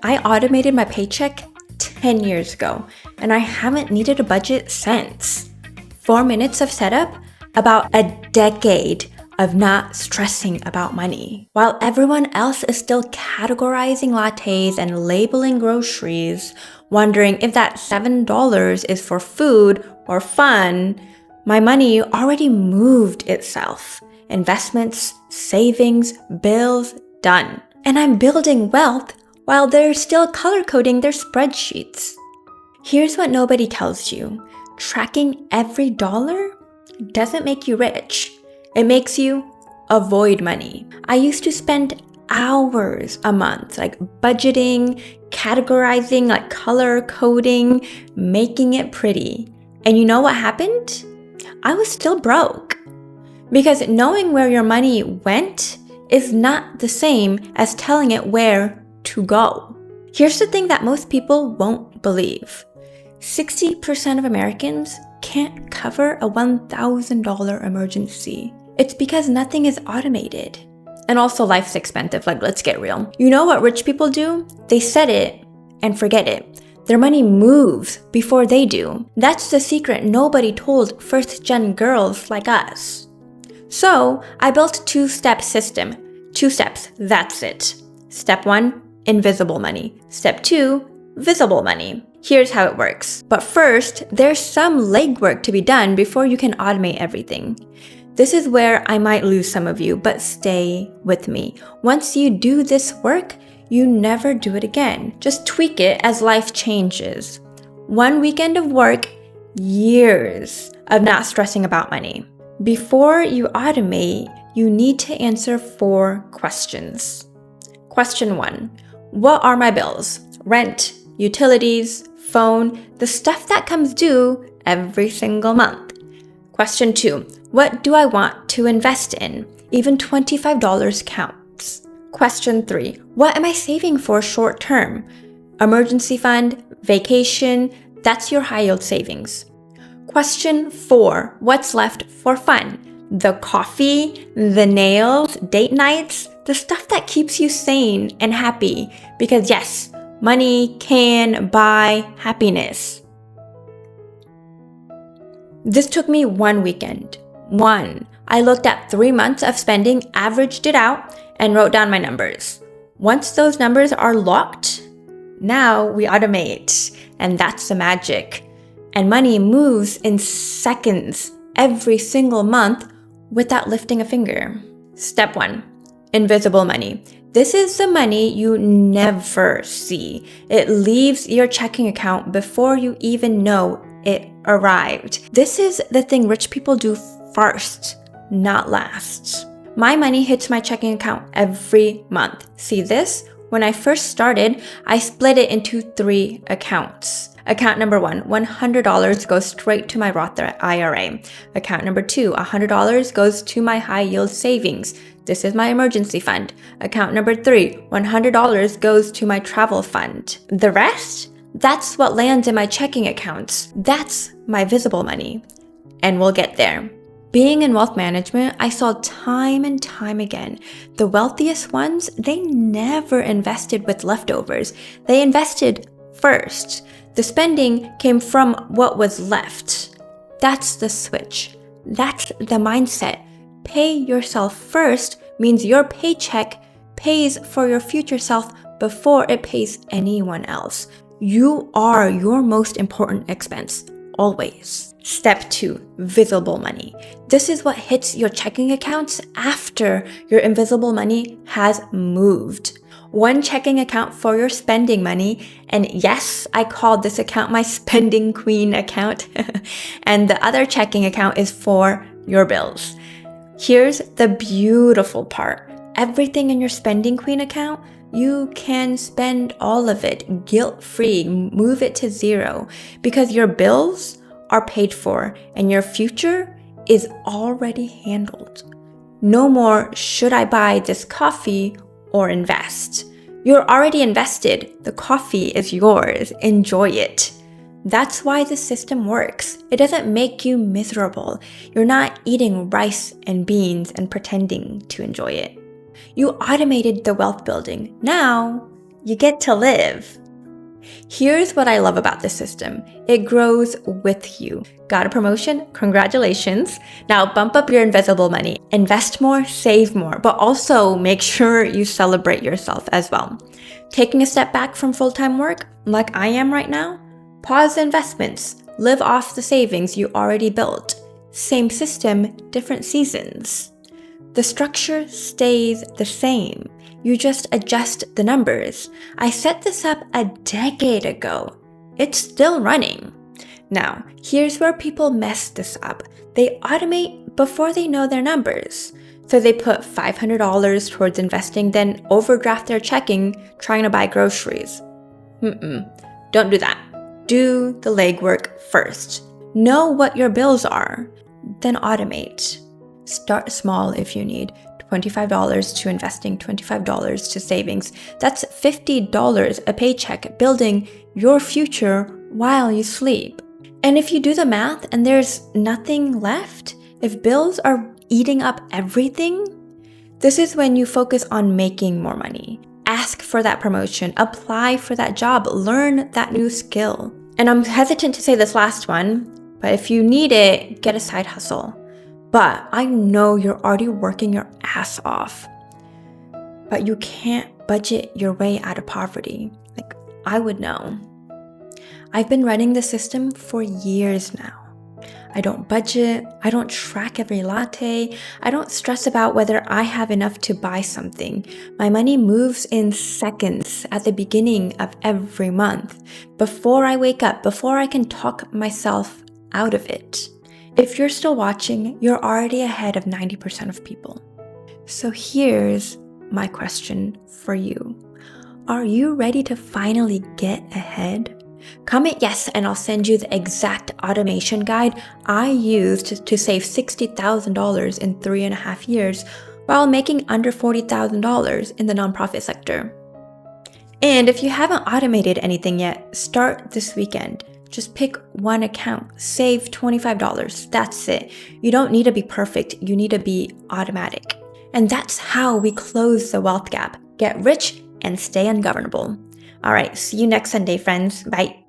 I automated my paycheck 10 years ago, and I haven't needed a budget since. 4 minutes of setup, about a decade of not stressing about money. While everyone else is still categorizing lattes and labeling groceries, wondering if that $7 is for food or fun, my money already moved itself. Investments, savings, bills, done. And I'm building wealth while they're still color coding their spreadsheets. Here's what nobody tells you. Tracking every dollar doesn't make you rich. It makes you avoid money. I used to spend hours a month, budgeting, categorizing, color coding, making it pretty. And you know what happened? I was still broke. Because knowing where your money went is not the same as telling it where to go. Here's the thing that most people won't believe. 60% of Americans can't cover a $1,000 emergency. It's because nothing is automated. And also life's expensive, let's get real. You know what rich people do? They set it and forget it. Their money moves before they do. That's the secret nobody told first-gen girls like us. So I built a two-step system. 2 steps, that's it. Step 1, invisible money. Step 2, visible money. Here's how it works. But first, there's some legwork to be done before you can automate everything. This is where I might lose some of you, but stay with me. Once you do this work, you never do it again. Just tweak it as life changes. 1 weekend of work, years of not stressing about money. Before you automate, you need to answer 4 questions. Question 1, what are my bills? Rent, utilities, phone, the stuff that comes due every single month. Question 2, what do I want to invest in? Even $25 counts. Question 3, what am I saving for short term? Emergency fund, vacation, that's your high yield savings. Question 4, what's left for fun? The coffee, the nails, date nights, the stuff that keeps you sane and happy. Because yes, money can buy happiness. This took me 1 weekend. I looked at 3 months of spending, averaged it out, and wrote down my numbers. Once those numbers are locked, now we automate. And that's the magic. And money moves in seconds every single month without lifting a finger. Step 1, invisible money. This is the money you never see. It leaves your checking account before you even know it arrived. This is the thing rich people do first, not last. My money hits my checking account every month. See this? When I first started, I split it into 3 accounts. Account number 1, $100 goes straight to my Roth IRA. Account number 2, $100 goes to my high yield savings. This is my emergency fund. Account number 3, $100 goes to my travel fund. The rest? That's what lands in my checking accounts. That's my visible money. And we'll get there. Being in wealth management, I saw time and time again, the wealthiest ones, they never invested with leftovers. They invested first. The spending came from what was left. That's the switch. That's the mindset. Pay yourself first means your paycheck pays for your future self before it pays anyone else. You are your most important expense, always. Step 2, visible money. This is what hits your checking accounts after your invisible money has moved. 1 checking account for your spending money, and yes, I called this account my spending queen account, and the other checking account is for your bills. Here's the beautiful part. Everything in your spending queen account, you can spend all of it guilt-free, move it to 0, because your bills are paid for and your future is already handled. No more should I buy this coffee or invest. You're already invested. The coffee is yours. Enjoy it. That's why the system works. It doesn't make you miserable. You're not eating rice and beans and pretending to enjoy it. You automated the wealth building. Now, You get to live. Here's what I love about this system. It grows with you. Got a promotion? Congratulations. Now bump up your invisible money. Invest more, save more, but also make sure you celebrate yourself as well. Taking a step back from full-time work, like I am right now, pause the investments. Live off the savings you already built. Same system, different seasons. The structure stays the same. You just adjust the numbers. I set this up a decade ago. It's still running. Now, here's where people mess this up. They automate before they know their numbers. So they put $500 towards investing, then overdraft their checking trying to buy groceries. Don't do that. Do the legwork first. Know what your bills are, then automate. Start small if you need. $25 to investing, $25 to savings. That's $50 a paycheck, building your future while you sleep. And if you do the math and there's nothing left, if bills are eating up everything, this is when you focus on making more money. Ask for that promotion, apply for that job, learn that new skill. And I'm hesitant to say this last one, but if you need it, get a side hustle. But I know you're already working your ass off, but you can't budget your way out of poverty. Like, I would know. I've been running the system for years now. I don't budget, I don't track every latte, I don't stress about whether I have enough to buy something. My money moves in seconds at the beginning of every month, before I wake up, before I can talk myself out of it. If you're still watching, you're already ahead of 90% of people. So here's my question for you. Are you ready to finally get ahead? Comment yes, and I'll send you the exact automation guide I used to save $60,000 in 3.5 years while making under $40,000 in the nonprofit sector. And if you haven't automated anything yet, start this weekend. Just pick one account, save $25. That's it. You don't need to be perfect. You need to be automatic. And that's how we close the wealth gap. Get rich and stay ungovernable. All right, see you next Sunday, friends. Bye.